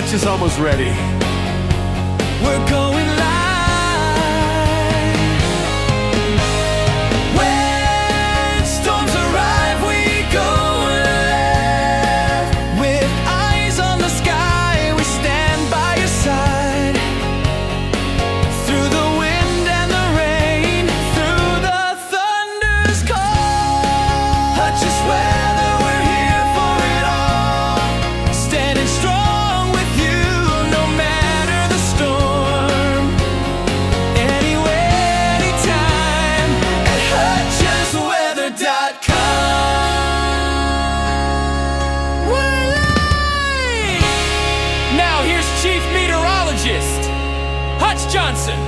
Hutch is almost ready. We're going live. When storms arrive, we go left. With eyes on the sky, we stand by your side. Through the wind and the rain, through the thunder's call. Hutch is weather, we're here for it all. Standing strong with you, no matter the storm. Anywhere, anytime, at hutchesweather.com. We're live! Now here's Chief Meteorologist, Hutch Johnson.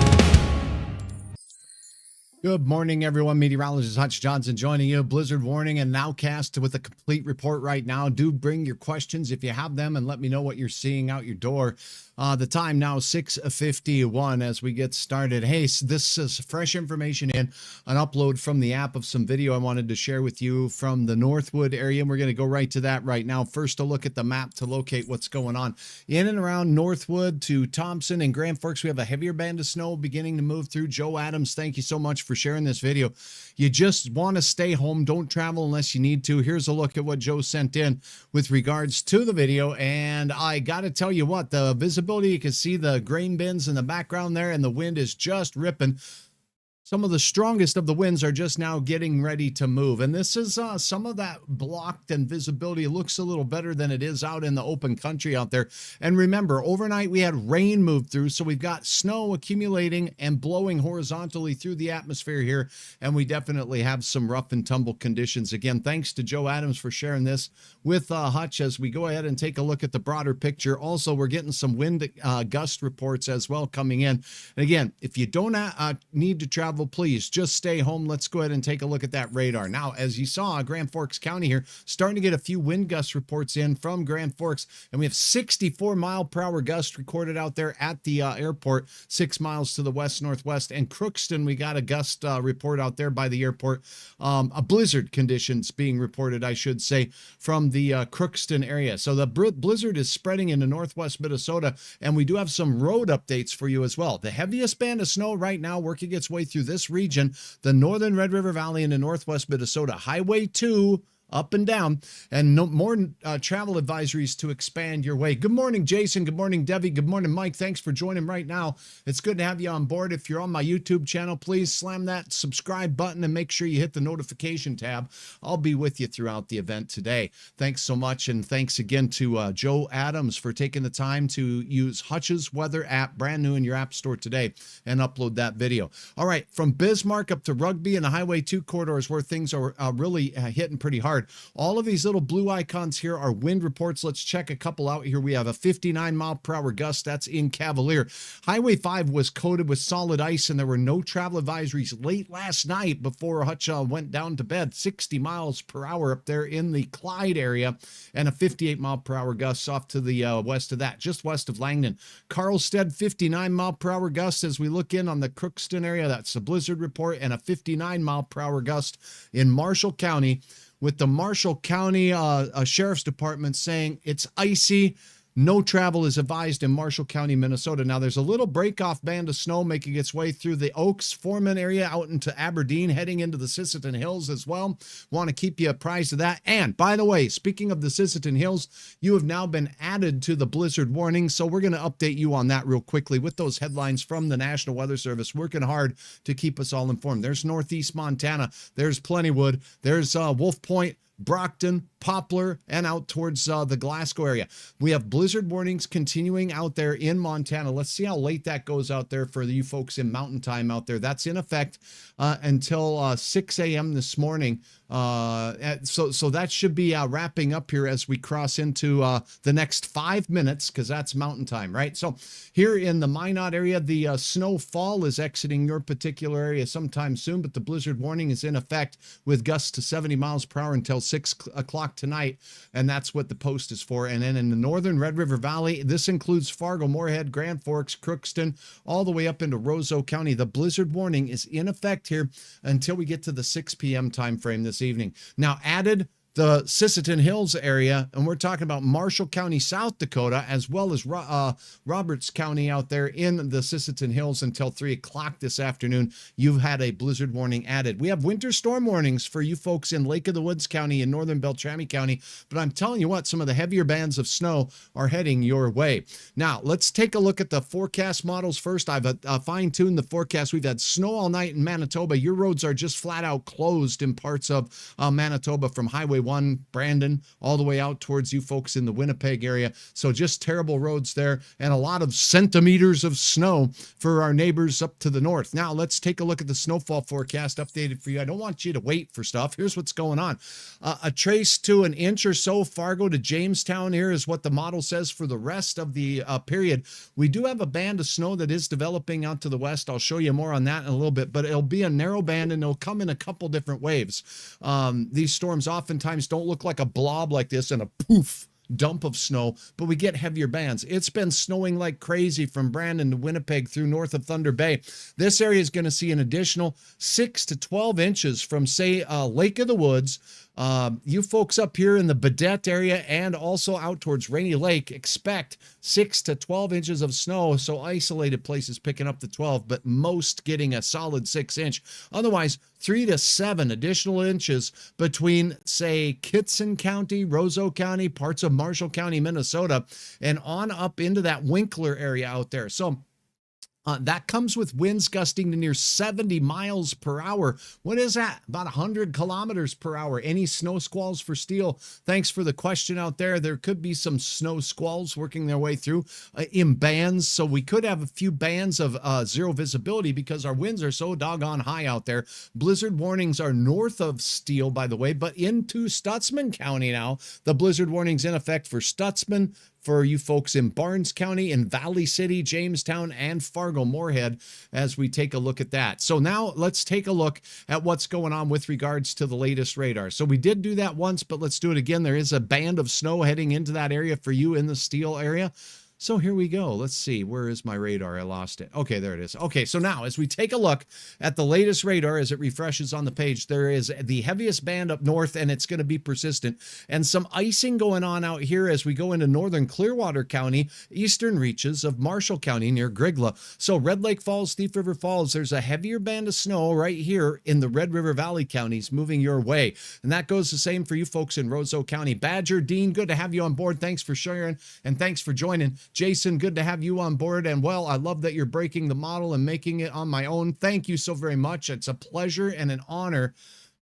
Good morning, everyone. Meteorologist Hutch Johnson joining you. Blizzard warning and nowcast with a complete report right now. Do bring your questions if you have them and let me know what you're seeing out your door. The time now 6:51 as we get started. Hey, this is fresh information in an upload from the app of some video I wanted to share with you from the Northwood area. And we're going to go right to that right now. First, a look at the map to locate what's going on. In and around Northwood to Thompson and Grand Forks, we have a heavier band of snow beginning to move through. Joe Adams, thank you so much for sharing this video. You just want to stay home. Don't travel unless you need to. Here's a look at what Joe sent in with regards to the video. And I got to tell you what, the visibility, you can see the grain bins in the background there, and the wind is just ripping. Some of the strongest of the winds are just now getting ready to move. And this is some of that blocked and visibility. It looks a little better than it is out in the open country out there. And remember, overnight we had rain move through. So we've got snow accumulating and blowing horizontally through the atmosphere here. And we definitely have some rough and tumble conditions. Again, thanks to Joe Adams for sharing this with Hutch as we go ahead and take a look at the broader picture. Also, we're getting some wind gust reports as well coming in. And again, if you don't need to travel, please just stay home. Let's go ahead and take a look at that radar. Now, as you saw, Grand Forks County here starting to get a few wind gust reports in from Grand Forks, and we have 64-mile-per-hour gusts recorded out there at the airport, 6 miles to the west-northwest. And Crookston, we got a gust report out there by the airport. A blizzard conditions being reported, I should say, from the Crookston area. So the blizzard is spreading into northwest Minnesota, and we do have some road updates for you as well. The heaviest band of snow right now working its way through this region, the northern Red River Valley into northwest Minnesota, Highway 2 up and down, and no more travel advisories to expand your way. Good morning, Jason. Good morning, Debbie. Good morning, Mike. Thanks for joining right now. It's good to have you on board. If you're on my YouTube channel, please slam that subscribe button and make sure you hit the notification tab. I'll be with you throughout the event today. Thanks so much, and thanks again to Joe Adams for taking the time to use Hutch's Weather app, brand new in your app store today, and upload that video. All right, from Bismarck up to Rugby and the Highway 2 corridors where things are really hitting pretty hard. All of these little blue icons here are wind reports. Let's check a couple out here. We have a 59-mile-per-hour gust. That's in Cavalier. Highway 5 was coated with solid ice, and there were no travel advisories late last night before Hutch went down to bed. 60 miles per hour up there in the Clyde area, and a 58-mile-per-hour gust off to the west of that, just west of Langdon. Carlstead, 59-mile-per-hour gust as we look in on the Crookston area. That's the blizzard report, and a 59-mile-per-hour gust in Marshall County, with the Marshall County Sheriff's Department saying it's icy. No travel is advised in Marshall County, Minnesota. Now, there's a little break-off band of snow making its way through the Oaks, Foreman area out into Aberdeen, heading into the Sisseton Hills as well. Want to keep you apprised of that. And, by the way, speaking of the Sisseton Hills, you have now been added to the blizzard warning, so we're going to update you on that real quickly with those headlines from the National Weather Service, working hard to keep us all informed. There's northeast Montana. There's Plentywood. There's Wolf Point, Brockton, Poplar, and out towards the Glasgow area. We have blizzard warnings continuing out there in Montana. Let's see how late that goes out there for you folks in Mountain Time out there. That's in effect until 6 a.m. this morning. So that should be wrapping up here as we cross into the next 5 minutes, because that's Mountain Time, right? So here in the Minot area, the snowfall is exiting your particular area sometime soon, but the blizzard warning is in effect with gusts to 70 miles per hour until 6 o'clock tonight, and that's what the post is for. And then in the northern Red River Valley, this includes Fargo, Moorhead, Grand Forks, Crookston, all the way up into Roseau County. The blizzard warning is in effect here until we get to the 6 p.m. time frame this evening. Now, added the Sisseton Hills area, and we're talking about Marshall County, South Dakota, as well as Roberts County out there in the Sisseton Hills until 3 o'clock this afternoon. You've had a blizzard warning added. We have winter storm warnings for you folks in Lake of the Woods County and northern Beltrami County, but I'm telling you what, some of the heavier bands of snow are heading your way. Now, let's take a look at the forecast models first. I've fine-tuned the forecast. We've had snow all night in Manitoba. Your roads are just flat out closed in parts of Manitoba from Highway 1, Brandon, all the way out towards you folks in the Winnipeg area. So just terrible roads there and a lot of centimeters of snow for our neighbors up to the north. Now, let's take a look at the snowfall forecast updated for you. I don't want you to wait for stuff. Here's what's going on. A trace to an inch or so, Fargo to Jamestown here is what the model says for the rest of the period. We do have a band of snow that is developing out to the west. I'll show you more on that in a little bit, but it'll be a narrow band and it'll come in a couple different waves. These storms oftentimes don't look like a blob like this and a poof dump of snow, but we get heavier bands. It's been snowing like crazy from Brandon to Winnipeg through north of Thunder Bay. This area is going to see an additional 6 to 12 inches from, say, Lake of the Woods. You folks up here in the Badette area and also out towards Rainy Lake expect 6 to 12 inches of snow. So isolated places picking up the 12, but most getting a solid 6-inch. Otherwise, 3 to 7 additional inches between, say, Kitson County, Roseau County, parts of Marshall County, Minnesota, and on up into that Winkler area out there. So that comes with winds gusting to near 70 miles per hour. What is that? About 100 kilometers per hour. Any snow squalls for steel? Thanks for the question out there. There could be some snow squalls working their way through in bands. So we could have a few bands of zero visibility because our winds are so doggone high out there. Blizzard warnings are north of Steele, by the way, but into Stutsman County now. The blizzard warnings in effect for Stutsman, for you folks in Barnes County, in Valley City, Jamestown, and Fargo-Moorhead as we take a look at that. So now let's take a look at what's going on with regards to the latest radar. So we did do that once, but let's do it again. There is a band of snow heading into that area for you in the Steele area. So here we go. Let's see. Where is my radar? I lost it. Okay, there it is. Okay, so now as we take a look at the latest radar as it refreshes on the page, there is the heaviest band up north, and it's going to be persistent. And some icing going on out here as we go into northern Clearwater County, eastern reaches of Marshall County near Grigla. So Red Lake Falls, Thief River Falls, there's a heavier band of snow right here in the Red River Valley counties moving your way. And that goes the same for you folks in Roseau County. Badger, Dean, good to have you on board. Thanks for sharing and thanks for joining. Jason, good to have you on board. And well, I love that you're breaking the model and making it on my own. Thank you so very much. It's a pleasure and an honor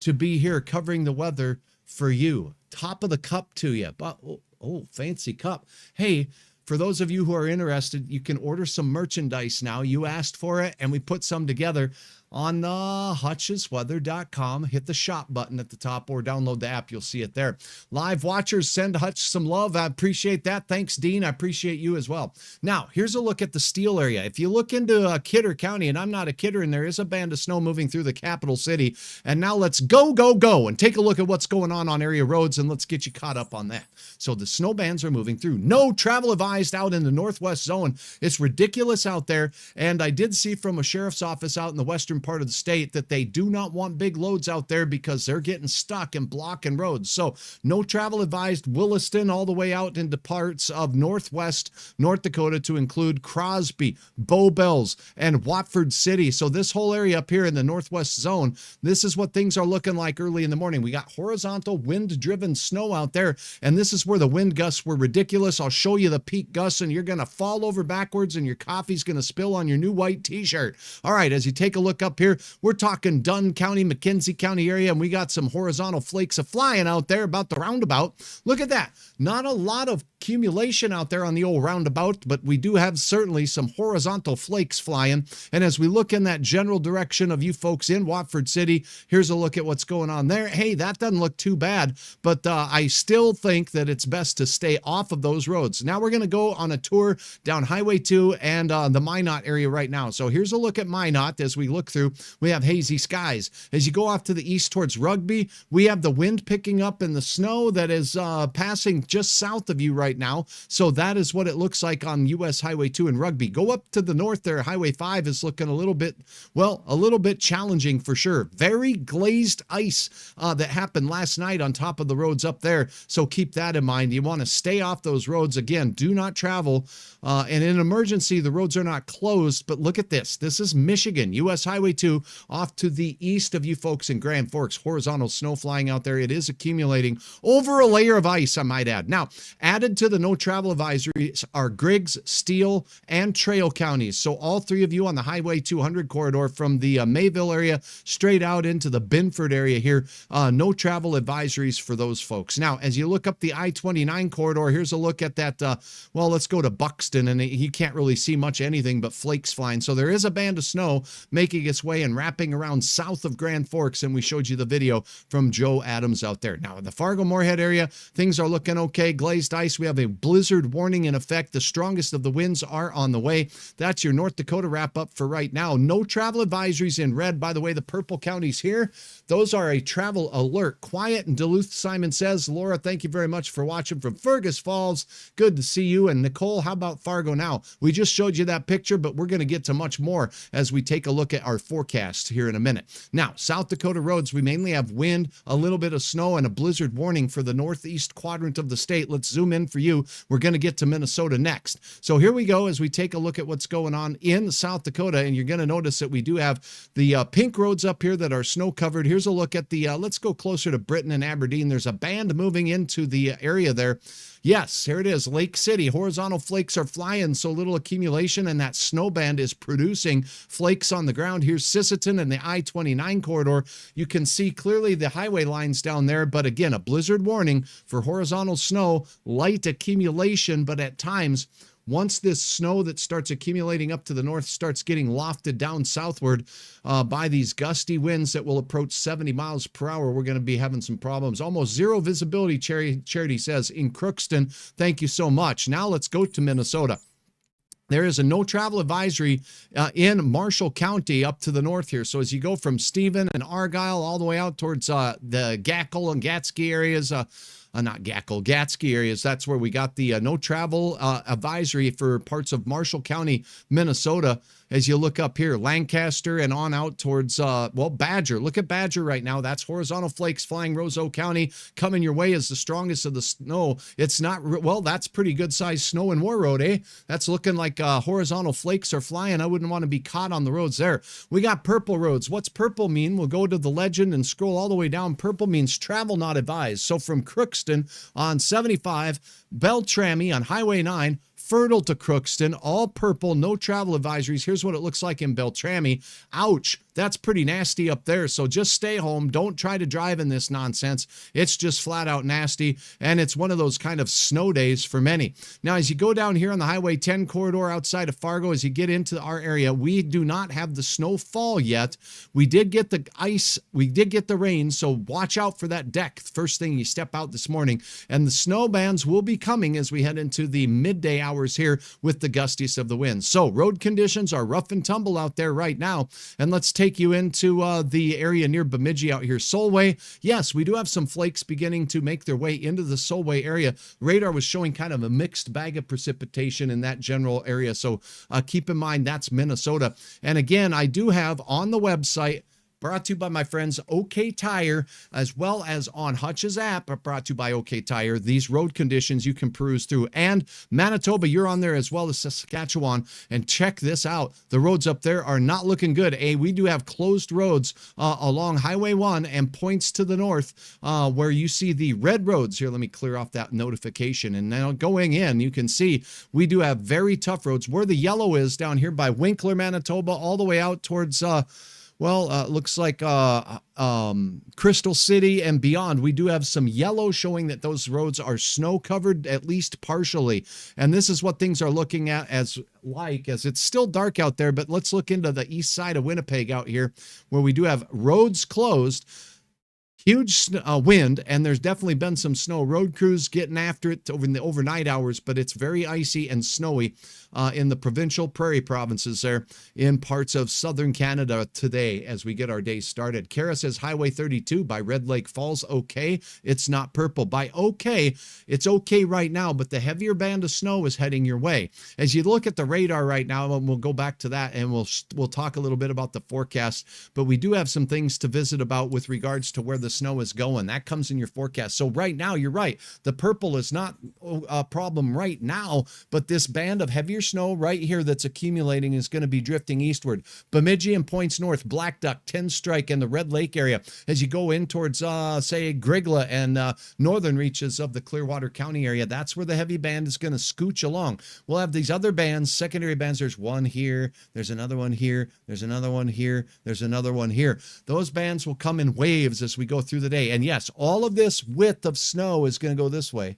to be here covering the weather for you. Top of the cup to you. But, oh, fancy cup. Hey, for those of you who are interested, you can order some merchandise now. You asked for it, and we put some together on hutchesweather.com. Hit the shop button at the top or download the app. You'll see it there. Live watchers, send Hutch some love. I appreciate that. Thanks, Dean. I appreciate you as well. Now, here's a look at the Steele area. If you look into Kidder County, and I'm not a kidder, and there is a band of snow moving through the capital city. And now let's go and take a look at what's going on area roads, and let's get you caught up on that. So the snow bands are moving through. No travel advised out in the northwest zone. It's ridiculous out there. And I did see from a sheriff's office out in the western part of the state that they do not want big loads out there because they're getting stuck and blocking roads. So no travel advised Williston all the way out into parts of northwest North Dakota to include Crosby, Bow Bells, and Watford City. So this whole area up here in the northwest zone, this is what things are looking like early in the morning. We got horizontal wind-driven snow out there, and this is where the wind gusts were ridiculous. I'll show you the peak gusts, and you're going to fall over backwards, and your coffee's going to spill on your new white t-shirt. All right, as you take a look up here, we're talking Dunn County, McKenzie County area, and we got some horizontal flakes of flying out there about the roundabout. Look at that. Not a lot of accumulation out there on the old roundabout, but we do have certainly some horizontal flakes flying. And as we look in that general direction of you folks in Watford City, here's a look at what's going on there. Hey, that doesn't look too bad, but I still think that it's best to stay off of those roads. Now we're going to go on a tour down Highway 2 and the Minot area right now. So here's a look at Minot as we look through. We have hazy skies. As you go off to the east towards Rugby, we have the wind picking up and the snow that is passing just south of you right right now. So that is what it looks like on US Highway 2 in Rugby. Go up to the north there. Highway 5 is looking a little bit, well, a little bit challenging for sure. Very glazed ice that happened last night on top of the roads up there. So keep that in mind. You want to stay off those roads. Again, do not travel. And in an emergency, the roads are not closed. But look at this. This is Michigan, US Highway 2, off to the east of you folks in Grand Forks. Horizontal snow flying out there. It is accumulating over a layer of ice, I might add. Now, added to the no travel advisories are Griggs, Steele, and Trail counties. So all three of you on the Highway 200 corridor from the Mayville area straight out into the Binford area here, no travel advisories for those folks. Now, as you look up the I-29 corridor, here's a look at that. Well, let's go to Buxton, and you can't really see much anything but flakes flying. So there is a band of snow making its way and wrapping around south of Grand Forks, and we showed you the video from Joe Adams out there. Now, in the Fargo-Moorhead area, things are looking okay. Glazed ice. We have a blizzard warning in effect. The strongest of the winds are on the way. That's your North Dakota wrap up for right now. No travel advisories in red. By the way, the purple counties here, those are a travel alert. Quiet in Duluth, Simon says. Laura, thank you very much for watching from Fergus Falls. Good to see you. And Nicole, how about Fargo now? We just showed you that picture, but we're going to get to much more as we take a look at our forecast here in a minute. Now, South Dakota roads, we mainly have wind, a little bit of snow, and a blizzard warning for the northeast quadrant of the state. Let's zoom in for you. We're going to get to Minnesota next. So here we go as we take a look at what's going on in South Dakota, and you're going to notice that we do have the pink roads up here that are snow covered. Here's a look at the, let's go closer to Britain and Aberdeen. There's a band moving into the area there. Yes, here it is, Lake City. Horizontal flakes are flying, so little accumulation, and that snow band is producing flakes on the ground. Here's Sisseton and the I-29 corridor. You can see clearly the highway lines down there, but again, a blizzard warning for horizontal snow, light accumulation, but at times, once this snow that starts accumulating up to the north starts getting lofted down southward by these gusty winds that will approach 70 miles per hour, we're going to be having some problems. Almost zero visibility, Charity says, in Crookston. Thank you so much. Now let's go to Minnesota. There is a no travel advisory in Marshall County up to the north here. So as you go from Stephen and Argyle all the way out towards the Gackle and Gatsky areas, not Gackle, Gatsky areas, that's where we got the no travel advisory for parts of Marshall County, Minnesota. As you look up here, Lancaster and on out towards, well, Badger. Look at Badger right now. That's horizontal flakes flying Roseau County. Coming your way is the strongest of the snow. It's not, well, that's pretty good sized snow in War Road, eh? That's looking like horizontal flakes are flying. I wouldn't want to be caught on the roads there. We got purple roads. What's purple mean? We'll go to the legend and scroll all the way down. Purple means travel not advised. So from Crookston on 75, Beltrami on Highway 9, Fertile to Crookston, all purple, no travel advisories. Here's what it looks like in Beltrami. Ouch, that's pretty nasty up there. So just stay home. Don't try to drive in this nonsense. It's just flat out nasty, and it's one of those kind of snow days for many. Now, as you go down here on the Highway 10 corridor outside of Fargo, as you get into our area, we do not have the snowfall yet. We did get the ice. We did get the rain, so watch out for that deck first thing you step out this morning. And the snow bands will be coming as we head into the midday hours here with the gustiest of the winds. So road conditions are rough and tumble out there right now. And let's take you into the area near Bemidji out here. Solway, yes, we do have some flakes beginning to make their way into the Solway area. Radar was showing kind of a mixed bag of precipitation in that general area. So keep in mind that's Minnesota. And again, I do have on the website, brought to you by my friends OK Tire, as well as on Hutch's app, brought to you by OK Tire. These road conditions you can peruse through. And Manitoba, you're on there as well as Saskatchewan. And check this out. The roads up there are not looking good. We do have closed roads along Highway 1 and points to the north where you see the red roads. Here, let me clear off that notification. And now going in, you can see we do have very tough roads. Where the yellow is down here by Winkler, Manitoba, all the way out towards looks like Crystal City and beyond. We do have some yellow showing that those roads are snow covered, at least partially. And this is what things are looking at as it's still dark out there, but let's look into the east side of Winnipeg out here where we do have roads closed. huge wind, and there's definitely been some snow. Road crews getting after it over in the overnight hours, but it's very icy and snowy in the provincial prairie provinces there in parts of southern Canada today as we get our day started. Kara says Highway 32 by Red Lake Falls, okay. It's not purple. By okay, it's okay right now, but the heavier band of snow is heading your way. As you look at the radar right now, and we'll go back to that, and we'll talk a little bit about the forecast, but we do have some things to visit about with regards to where the snow is going. That comes in your forecast. So right now, you're right. The purple is not a problem right now, but this band of heavier snow right here that's accumulating is going to be drifting eastward. Bemidji and points north, Black Duck, 10 Strike, and the Red Lake area. As you go in towards, say, Grigla and northern reaches of the Clearwater County area, that's where the heavy band is going to scooch along. We'll have these other bands, secondary bands. There's one here. There's another one here. There's another one here. There's another one here. Those bands will come in waves as we go through the day. And yes, all of this width of snow is going to go this way.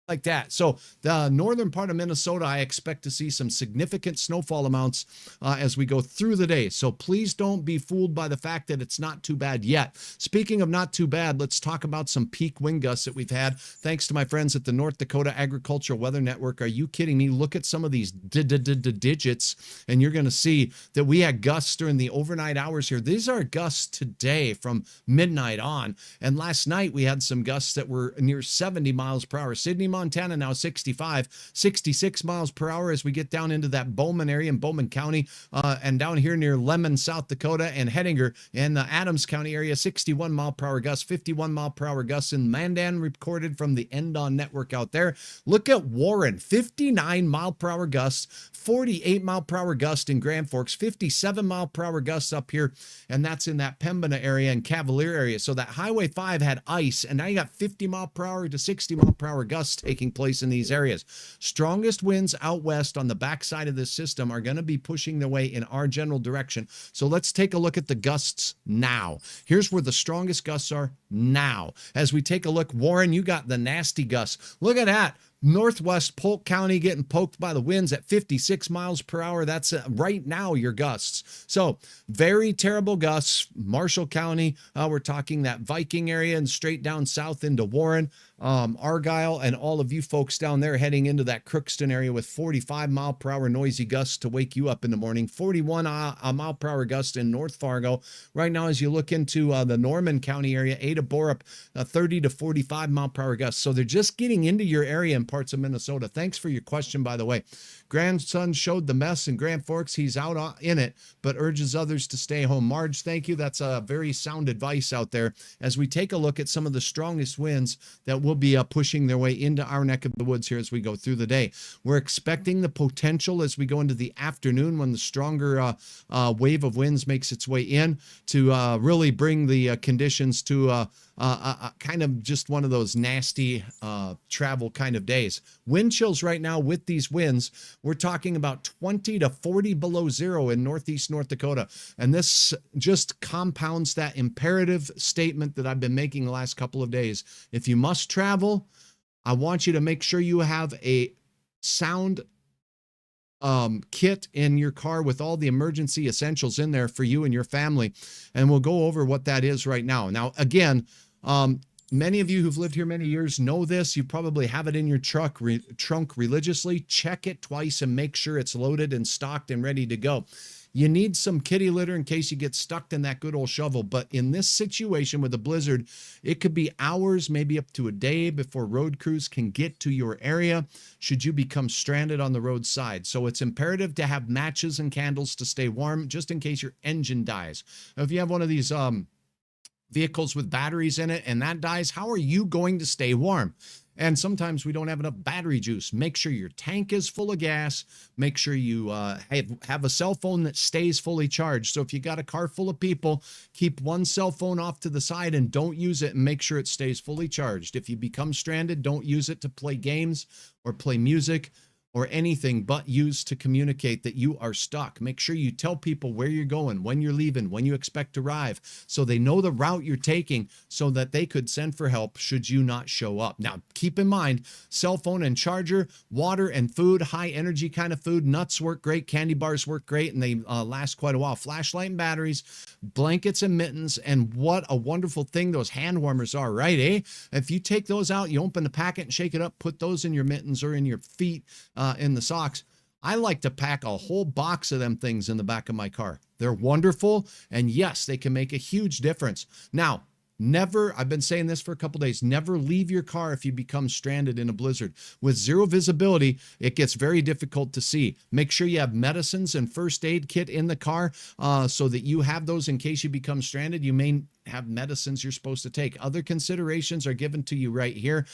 Like that. So the northern part of Minnesota, I expect to see some significant snowfall amounts as we go through the day. So please don't be fooled by the fact that it's not too bad yet. Speaking of not too bad, let's talk about some peak wind gusts that we've had. Thanks to my friends at the North Dakota Agricultural Weather Network. Are you kidding me? Look at some of these digits, and you're going to see that we had gusts during the overnight hours here. These are gusts today from midnight on. And last night we had some gusts that were near 70 miles per hour. Sydney, Montana now 65, 66 miles per hour as we get down into that Bowman area in Bowman County and down here near Lemon, South Dakota, and Hettinger in the Adams County area, 61 mile per hour gusts, 51 mile per hour gusts in Mandan recorded from the Endon network out there. Look at Warren, 59 mile per hour gusts, 48 mile per hour gust in Grand Forks, 57 mile per hour gusts up here, and that's in that Pembina area and Cavalier area. So that Highway 5 had ice, and now you got 50 mile per hour to 60 mile per hour gusts taking place in these areas. Strongest winds out west on the backside of this system are going to be pushing their way in our general direction. So let's take a look at the gusts now. Here's where the strongest gusts are now. As we take a look, Warren, you got the nasty gusts. Look at that. Northwest Polk County getting poked by the winds at 56 miles per hour. That's right now your gusts. So very terrible gusts. Marshall County, we're talking that Viking area and straight down south into Warren, Argyle, and all of you folks down there heading into that Crookston area with 45 mile per hour noisy gusts to wake you up in the morning. 41 mile per hour gust in North Fargo. Right now, as you look into the Norman County area, Ada Borup, 30 to 45 mile per hour gusts. So they're just getting into your area in parts of Minnesota. Thanks for your question, by the way. Grandson showed the mess in Grand Forks. He's out in it, but urges others to stay home. Marge, thank you. That's a very sound advice out there as we take a look at some of the strongest winds that will be pushing their way into our neck of the woods here as we go through the day. We're expecting the potential as we go into the afternoon when the stronger wave of winds makes its way in to really bring the conditions to kind of just one of those nasty travel kind of days. Wind chills right now with these winds, we're talking about 20 to 40 below zero in northeast North Dakota. And this just compounds that imperative statement that I've been making the last couple of days. If you must travel, I want you to make sure you have a sound kit in your car with all the emergency essentials in there for you and your family. And we'll go over what that is right now. Now, again, many of you who've lived here many years know this. You probably have it in your trunk religiously. Check it twice and make sure it's loaded and stocked and ready to go. You need some kitty litter in case you get stuck in that good old shovel. But in this situation with a blizzard, it could be hours, maybe up to a day before road crews can get to your area should you become stranded on the roadside. So it's imperative to have matches and candles to stay warm just in case your engine dies. Now, if you have one of these vehicles with batteries in it and that dies, how are you going to stay warm? And sometimes we don't have enough battery juice. Make sure your tank is full of gas. Make sure you have a cell phone that stays fully charged. So if you got a car full of people, keep one cell phone off to the side and don't use it, and make sure it stays fully charged. If you become stranded, don't use it to play games or play music. or anything but used to communicate that you are stuck. Make sure you tell people where you're going, when you're leaving, when you expect to arrive, so they know the route you're taking so that they could send for help should you not show up. Now, keep in mind, cell phone and charger, water and food, high energy kind of food, nuts work great, candy bars work great, and they last quite a while. Flashlight and batteries, blankets and mittens, and what a wonderful thing those hand warmers are, right? If you take those out, you open the packet and shake it up, put those in your mittens or in your feet, in the socks. I like to pack a whole box of them things in the back of my car. They're wonderful, and yes, they can make a huge difference. Now, never, I've been saying this for a couple days, never leave your car if you become stranded in a blizzard. With zero visibility, it gets very difficult to see. Make sure you have medicines and first aid kit in the car so that you have those in case you become stranded. You may have medicines you're supposed to take. Other considerations are given to you right here.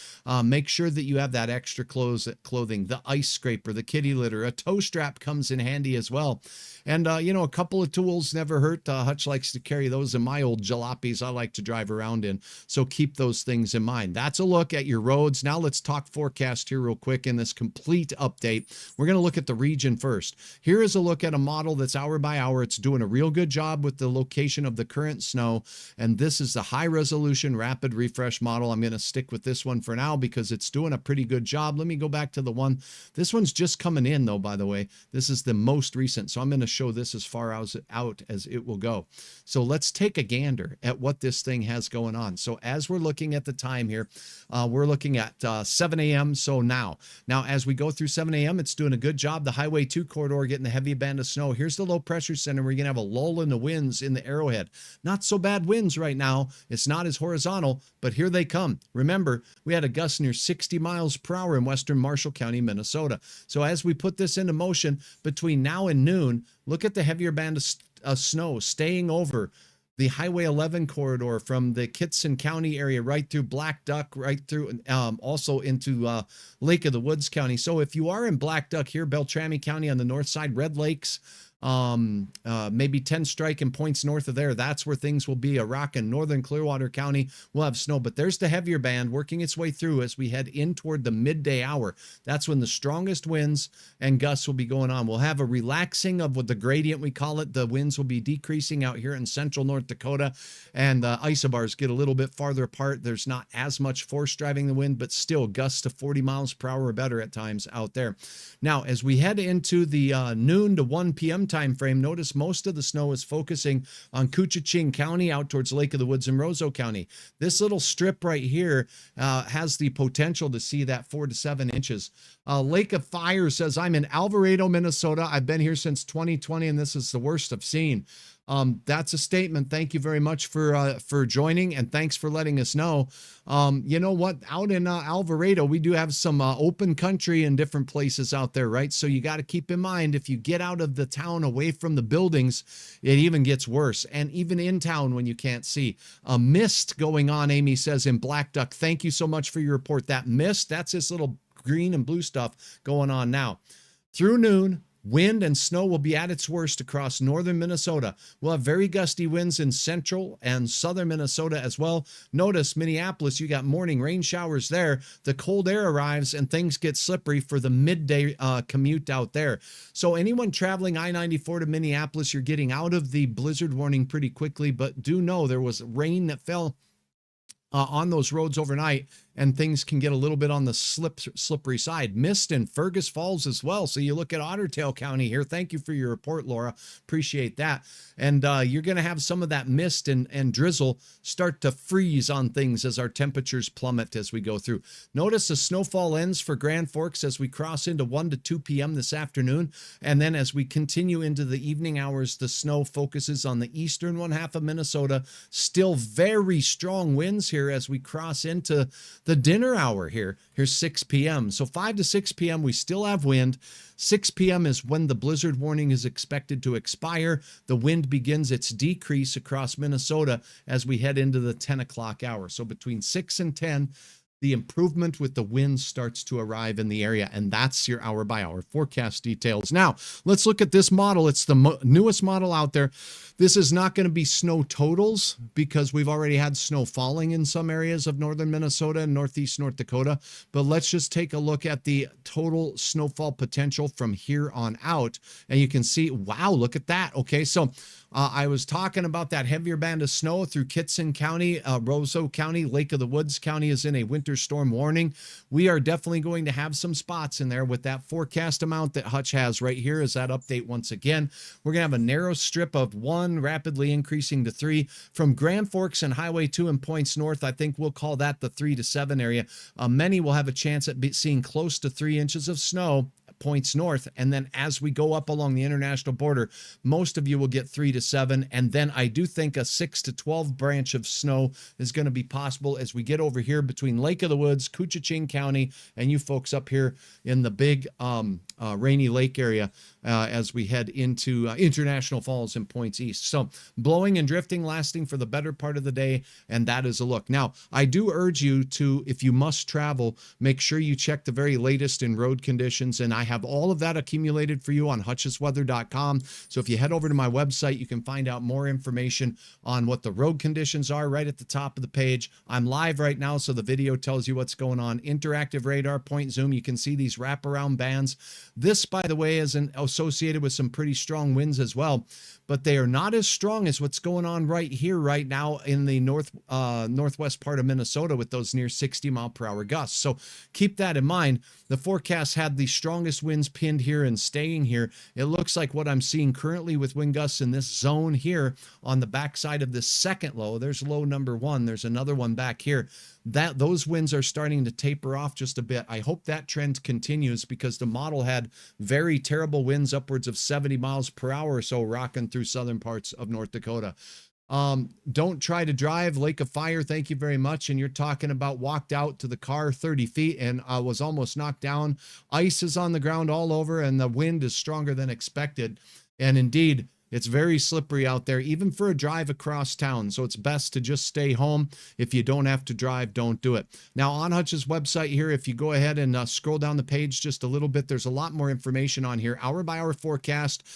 Make sure that you have that extra clothing, the ice scraper, the kitty litter, a toe strap comes in handy as well. And, a couple of tools never hurt. Hutch likes to carry those in my old jalopies I like to drive around in. So keep those things in mind. That's a look at your roads. Now let's talk forecast here real quick in this complete update. We're going to look at the region first. Here is a look at a model that's hour by hour. It's doing a real good job with the location of the current snow. And this is the high resolution rapid refresh model. I'm going to stick with this one for now because it's doing a pretty good job. Let me go back to the one. This one's just coming in though, by the way. This is the most recent. So I'm going to show this as far out as it will go. So let's take a gander at what this thing has going on. So as we're looking at the time here, we're looking at 7 a.m. So now as we go through 7 a.m., it's doing a good job. The Highway 2 corridor getting the heavy band of snow. Here's the low pressure center. We're going to have a lull in the winds in the Arrowhead. Not so bad winds right now. It's not as horizontal, but here they come. Remember, we had a gust near 60 miles per hour in western Marshall County, Minnesota. So as we put this into motion between now and noon, look at the heavier band of snow staying over the Highway 11 corridor from the Kitson County area right through Black Duck, right through also into Lake of the Woods County. So if you are in Black Duck here, Beltrami County on the north side, Red Lakes, maybe 10 strike and points north of there, that's where things will be. A rock in northern Clearwater County will have snow, but there's the heavier band working its way through as we head in toward the midday hour. That's when the strongest winds and gusts will be going on. We'll have a relaxing of what the gradient we call it. The winds will be decreasing out here in central North Dakota, and the isobars get a little bit farther apart. There's not as much force driving the wind, but still gusts to 40 miles per hour or better at times out there. Now, as we head into the noon to 1 p.m. time frame, notice most of the snow is focusing on Koochiching County out towards Lake of the Woods and Roseau County. This little strip right here has the potential to see that 4 to 7 inches. Lake of Fire says, I'm in Alvarado, Minnesota. I've been here since 2020, and this is the worst I've seen. That's a statement. Thank you very much for joining, and thanks for letting us know. You know what? Out in Alvarado, we do have some open country in different places out there, right? So you got to keep in mind, if you get out of the town away from the buildings, it even gets worse. And even in town when you can't see. A mist going on, Amy says, in Black Duck. Thank you so much for your report. That mist, that's this little green and blue stuff going on now. Through noon, wind and snow will be at its worst across northern Minnesota. We'll have very gusty winds in central and southern Minnesota as well. Notice Minneapolis, you got morning rain showers there. The cold air arrives and things get slippery for the midday commute out there. So anyone traveling I-94 to Minneapolis, you're getting out of the blizzard warning pretty quickly, but do know there was rain that fell on those roads overnight, and things can get a little bit on the slippery side. Mist in Fergus Falls as well. So you look at Otter Tail County here. Thank you for your report, Laura. Appreciate that. And you're going to have some of that mist and drizzle start to freeze on things as our temperatures plummet as we go through. Notice the snowfall ends for Grand Forks as we cross into 1 to 2 p.m. this afternoon. And then as we continue into the evening hours, the snow focuses on the eastern one half of Minnesota. Still very strong winds here as we cross into the dinner hour here. Here's 6 p.m. So 5 to 6 p.m. we still have wind. 6 p.m. is when the blizzard warning is expected to expire. The wind begins its decrease across Minnesota as we head into the 10 o'clock hour. So between 6 and 10, the improvement with the wind starts to arrive in the area, and that's your hour by hour forecast details. Now, let's look at this model. It's the newest model out there. This is not going to be snow totals because we've already had snow falling in some areas of northern Minnesota and northeast North Dakota, but let's just take a look at the total snowfall potential from here on out, and you can see, wow, look at that. Okay, so I was talking about that heavier band of snow through Kittson County, Roseau County, Lake of the Woods County is in a winter storm warning. We are definitely going to have some spots in there with that forecast amount that Hutch has right here is that update once again. We're going to have a narrow strip of 1 rapidly increasing to 3 from Grand Forks and Highway 2 and points north. I think we'll call that the 3 to 7 area. Many will have a chance at seeing close to 3 inches of snow points north, and then as we go up along the international border, most of you will get 3 to 7, and then I do think a 6 to 12 branch of snow is going to be possible as we get over here between Lake of the Woods, Koochiching County, and you folks up here in the big Rainy Lake area as we head into International Falls and points east. So blowing and drifting lasting for the better part of the day, and that is a look. Now, I do urge you to, if you must travel, make sure you check the very latest in road conditions, and I have all of that accumulated for you on hutchesweather.com. So if you head over to my website, you can find out more information on what the road conditions are right at the top of the page. I'm live right now, so the video tells you what's going on. Interactive radar, point zoom. You can see these wraparound bands. This, by the way, is associated with some pretty strong winds as well, but they are not as strong as what's going on right here, right now in the northwest part of Minnesota with those near 60-mile-per-hour gusts. So keep that in mind. The forecast had the strongest winds pinned here and staying here. It looks like what I'm seeing currently with wind gusts in this zone here on the backside of this second low. There's low number 1. There's another one back here. Those winds are starting to taper off just a bit. I hope that trend continues because the model had very terrible winds upwards of 70 miles per hour or so rocking through southern parts of North Dakota. Don't try to drive. Lake of Fire, thank you very much. And you're talking about walked out to the car 30 feet and was almost knocked down. Ice is on the ground all over and the wind is stronger than expected. And indeed, it's very slippery out there, even for a drive across town. So it's best to just stay home. If you don't have to drive, don't do it. Now, on Hutch's website here, if you go ahead and scroll down the page just a little bit, there's a lot more information on here. Hour by hour forecast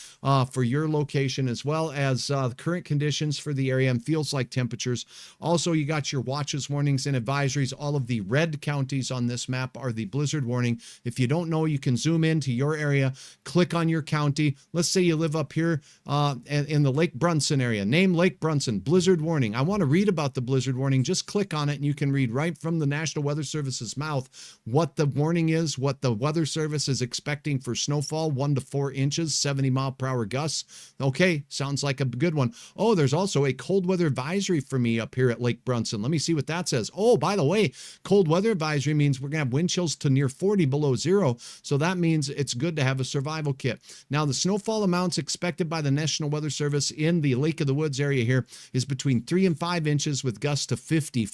for your location, as well as current conditions for the area and feels like temperatures. Also, you got your watches, warnings, and advisories. All of the red counties on this map are the blizzard warning. If you don't know, you can zoom into your area, click on your county. Let's say you live up here in the Lake Brunson area. Name Lake Brunson, blizzard warning. I want to read about the blizzard warning. Just click on it and you can read right from the National Weather Service's mouth what the warning is, what the Weather Service is expecting for snowfall, 1 to 4 inches, 70-mile-per-hour gusts. Okay, sounds like a good one. Oh, there's also a cold weather advisory for me up here at Lake Brunson. Let me see what that says. Oh, by the way, cold weather advisory means we're going to have wind chills to near 40 below zero. So that means it's good to have a survival kit. Now, the snowfall amounts expected by the National Weather Service in the Lake of the Woods area here is between 3 and 5 inches with gusts to 50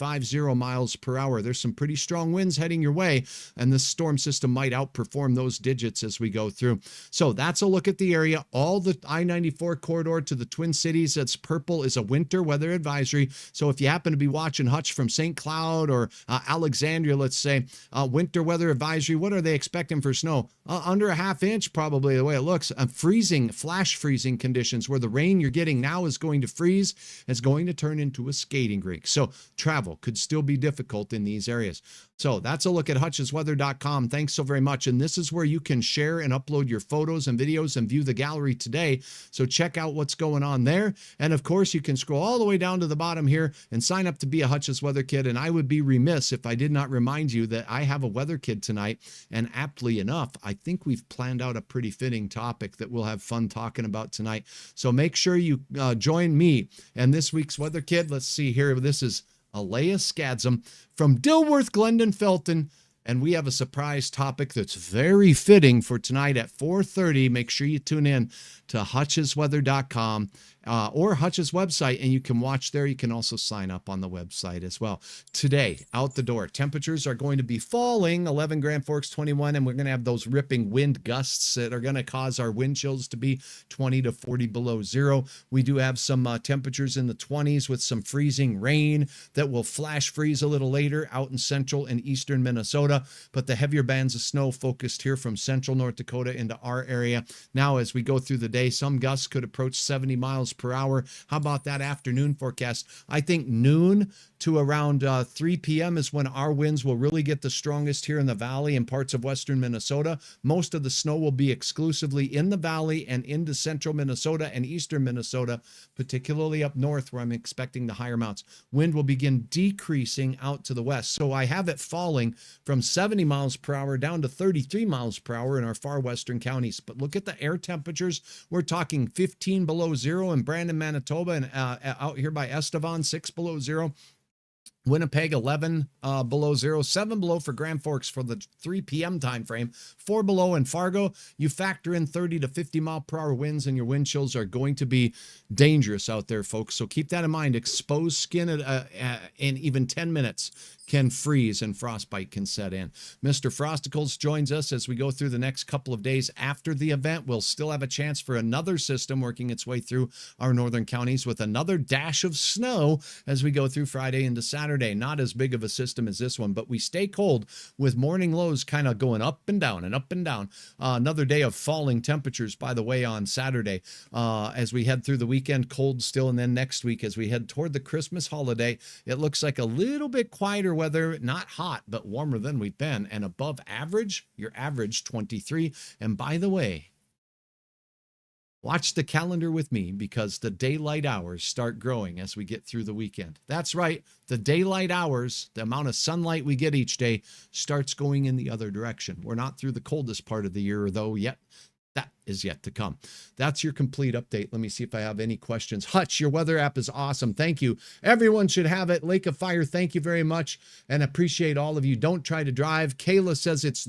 miles per hour. There's some pretty strong winds heading your way, and this storm system might outperform those digits as we go through. So that's a look at the area. All the I-94 corridor to the Twin Cities, that's purple, is a winter weather advisory. So if you happen to be watching Hutch from St. Cloud or Alexandria, let's say, winter weather advisory, what are they expecting for snow? Under a ½ inch, probably, the way it looks. Freezing, flash freezing conditions where the rain you're getting now is going to freeze. It's going to turn into a skating rink. So travel could still be difficult in these areas. So that's a look at hutchesweather.com. Thanks so very much. And this is where you can share and upload your photos and videos and view the gallery today. So check out what's going on there. And of course, you can scroll all the way down to the bottom here and sign up to be a Hutch's Weather Kid. And I would be remiss if I did not remind you that I have a weather kid tonight. And aptly enough, I think we've planned out a pretty fitting topic that we'll have fun talking about tonight. So make sure you join me and this week's weather kid. Let's see here. This is Alea Scadzum from Dilworth, Glendon, Felton. And we have a surprise topic that's very fitting for tonight at 4:30. Make sure you tune in to hutchesweather.com or Hutch's website, and you can watch there. You can also sign up on the website as well. Today, out the door, temperatures are going to be falling, 11 Grand Forks, 21, and we're going to have those ripping wind gusts that are going to cause our wind chills to be 20 to 40 below zero. We do have some temperatures in the 20s with some freezing rain that will flash freeze a little later out in central and eastern Minnesota, but the heavier bands of snow focused here from central North Dakota into our area. Now, as we go through the day, some gusts could approach 70 miles per hour. How about that afternoon forecast? I think noon to around 3 p.m. is when our winds will really get the strongest here in the valley and parts of western Minnesota. Most of the snow will be exclusively in the valley and into central Minnesota and eastern Minnesota, particularly up north where I'm expecting the higher amounts. Wind will begin decreasing out to the west. So I have it falling from 70 miles per hour down to 33 miles per hour in our far western counties. But look at the air temperatures. We're talking 15 below zero in Brandon, Manitoba, and out here by Estevan, 6 below zero. Winnipeg, 11 below zero, 7 below for Grand Forks for the 3 p.m. time frame, 4 below in Fargo. You factor in 30 to 50 mile per hour winds, and your wind chills are going to be dangerous out there, folks. So keep that in mind. Exposed skin in even 10 minutes can freeze and frostbite can set in. Mr. Frosticles joins us as we go through the next couple of days after the event. We'll still have a chance for another system working its way through our northern counties with another dash of snow as we go through Friday into Saturday. Not as big of a system as this one, but we stay cold with morning lows kind of going up and down and up and down. Another day of falling temperatures, by the way, on Saturday as we head through the weekend, cold still. And then next week, as we head toward the Christmas holiday, it looks like a little bit quieter weather, not hot, but warmer than we've been, and above average, your average 23. And by the way, watch the calendar with me because the daylight hours start growing as we get through the weekend. That's right. The daylight hours, the amount of sunlight we get each day, starts going in the other direction. We're not through the coldest part of the year, though, yet. That is yet to come. That's your complete update. Let me see if I have any questions. Hutch, your weather app is awesome. Thank you. Everyone should have it. Lake of Fire, thank you very much and appreciate all of you. Don't try to drive. Kayla says it's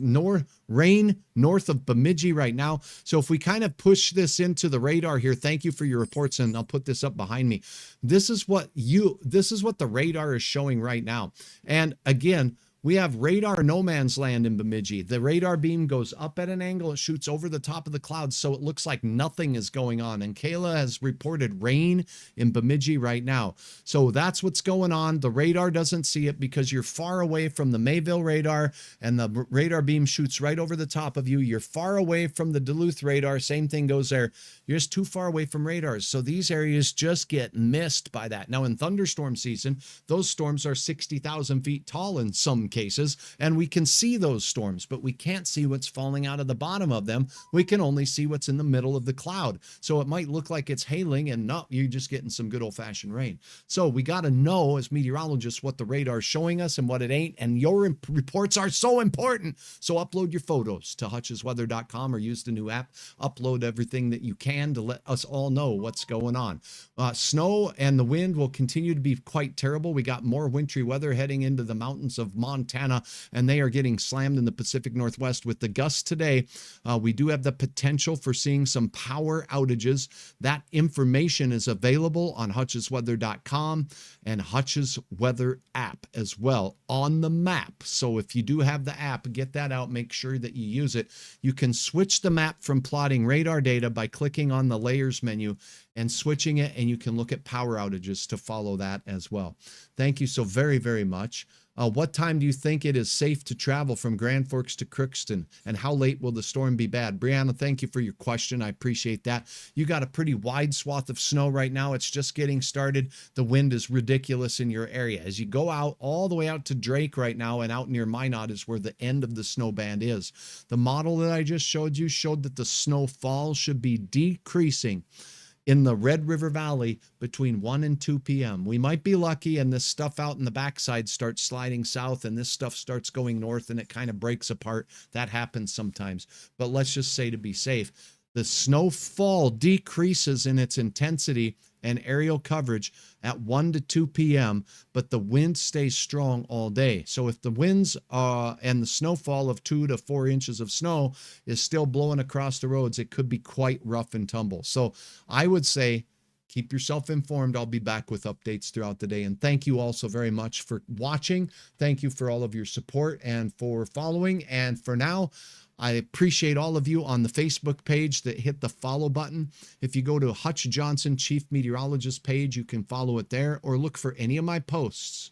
rain north of Bemidji right now. So if we kind of push this into the radar here, thank you for your reports, and I'll put this up behind me. This is what the radar is showing right now. And again, we have radar no man's land in Bemidji. The radar beam goes up at an angle. It shoots over the top of the clouds, so it looks like nothing is going on. And Kayla has reported rain in Bemidji right now. So that's what's going on. The radar doesn't see it because you're far away from the Mayville radar, and the radar beam shoots right over the top of you. You're far away from the Duluth radar. Same thing goes there. You're just too far away from radars. So these areas just get missed by that. Now in thunderstorm season, those storms are 60,000 feet tall in some cases, and we can see those storms, but we can't see what's falling out of the bottom of them. We can only see what's in the middle of the cloud. So it might look like it's hailing, and no, you're just getting some good old-fashioned rain. So we got to know as meteorologists what the radar is showing us and what it ain't, and your reports are so important. So upload your photos to hutchesweather.com or use the new app. Upload everything that you can to let us all know what's going on. Snow and the wind will continue to be quite terrible. We got more wintry weather heading into the mountains of Montana, and they are getting slammed in the Pacific Northwest with the gusts today. We do have the potential for seeing some power outages. That information is available on hutchesweather.com and Hutch's Weather app as well on the map. So if you do have the app, get that out. Make sure that you use it. You can switch the map from plotting radar data by clicking on the layers menu and switching it, and you can look at power outages to follow that as well. Thank you so very, very much. What time do you think it is safe to travel from Grand Forks to Crookston, and how late will the storm be bad? Brianna, thank you for your question. I appreciate that. You got a pretty wide swath of snow right now. It's just getting started. The wind is ridiculous in your area. As you go out all the way out to Drake right now and out near Minot is where the end of the snow band is. The model that I just showed you showed that the snowfall should be decreasing in the Red River Valley between 1 and 2 p.m. We might be lucky and this stuff out in the backside starts sliding south and this stuff starts going north and it kind of breaks apart. That happens sometimes. But let's just say to be safe, the snowfall decreases in its intensity and aerial coverage at 1 to 2 p.m., but the wind stays strong all day. So if the winds and the snowfall of 2 to 4 inches of snow is still blowing across the roads, it could be quite rough and tumble. So I would say Keep yourself informed. I'll be back with updates throughout the day. And thank you all so very much for watching. Thank you for all of your support and for following. And for now, I appreciate all of you on the Facebook page that hit the follow button. If you go to Hutch Johnson, Chief Meteorologist page, you can follow it there or look for any of my posts.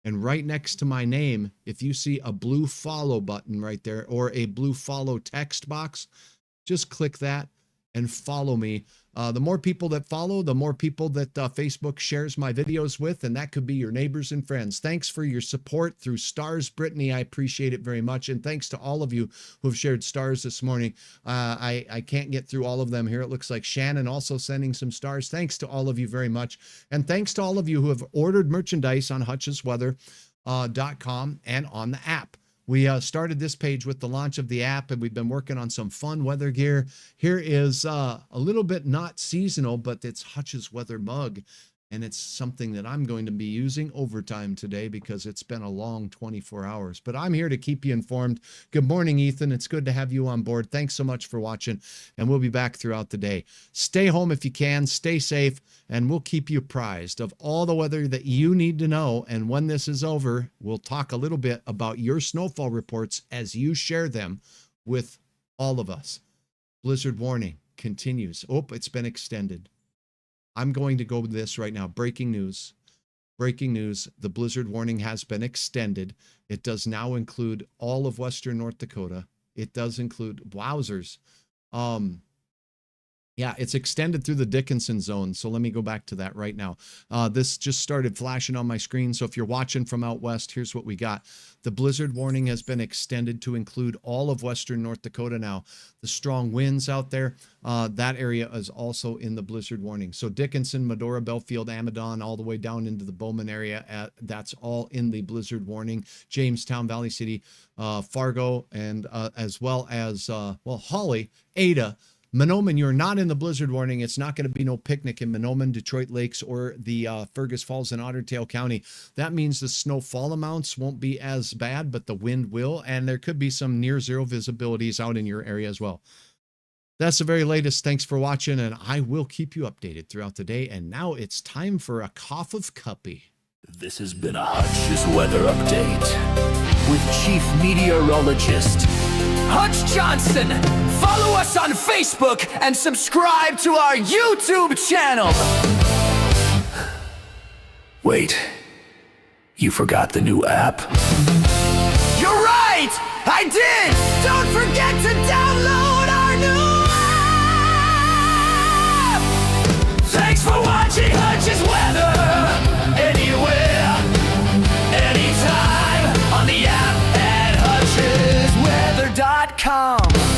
And right next to my name, if you see a blue follow button right there or a blue follow text box, just click that and follow me. The more people that follow, the more people that Facebook shares my videos with, and that could be your neighbors and friends. Thanks for your support through stars, Brittany. I appreciate it very much. And thanks to all of you who have shared stars this morning. I can't get through all of them here. It looks like Shannon also sending some stars. Thanks to all of you very much. And thanks to all of you who have ordered merchandise on hutchesweather.com and on the app. We started this page with the launch of the app, and we've been working on some fun weather gear. Here is a little bit not seasonal, but it's Hutch's Weather mug, and it's something that I'm going to be using overtime today because it's been a long 24 hours. But I'm here to keep you informed. Good morning, Ethan. It's good to have you on board. Thanks so much for watching, and we'll be back throughout the day. Stay home if you can. Stay safe, and we'll keep you apprised of all the weather that you need to know. And when this is over, we'll talk a little bit about your snowfall reports as you share them with all of us. Blizzard warning continues. Oh, it's been extended. I'm going to go with this right now. Breaking news. Breaking news. The blizzard warning has been extended. It does now include all of western North Dakota. It does include wowzers. Yeah, it's extended through the Dickinson zone. So let me go back to that right now. This just started flashing on my screen. So if you're watching from out west, here's what we got. The blizzard warning has been extended to include all of western North Dakota now. The strong winds out there, that area is also in the blizzard warning. So Dickinson, Medora, Belfield, Amadon, all the way down into the Bowman area, that's all in the blizzard warning. Jamestown, Valley City, Fargo, and as well as, well, Hawley, Ada, Mahnomen, you're not in the blizzard warning. It's not going to be no picnic in Mahnomen, Detroit Lakes, or the Fergus Falls and Otter Tail County. That means the snowfall amounts won't be as bad, but the wind will, and there could be some near zero visibilities out in your area as well. That's the very latest. Thanks for watching, and I will keep you updated throughout the day. And now it's time for a cough of cuppy. This has been a Hutch's Weather Update with Chief Meteorologist Hutch Johnson. Follow us on Facebook and subscribe to our YouTube channel. Wait, you forgot the new app? You're right! I did! Don't forget to download our new app! Thanks for watching Hutch's Weather. Anywhere, anytime, on the app at hutchesweather.com.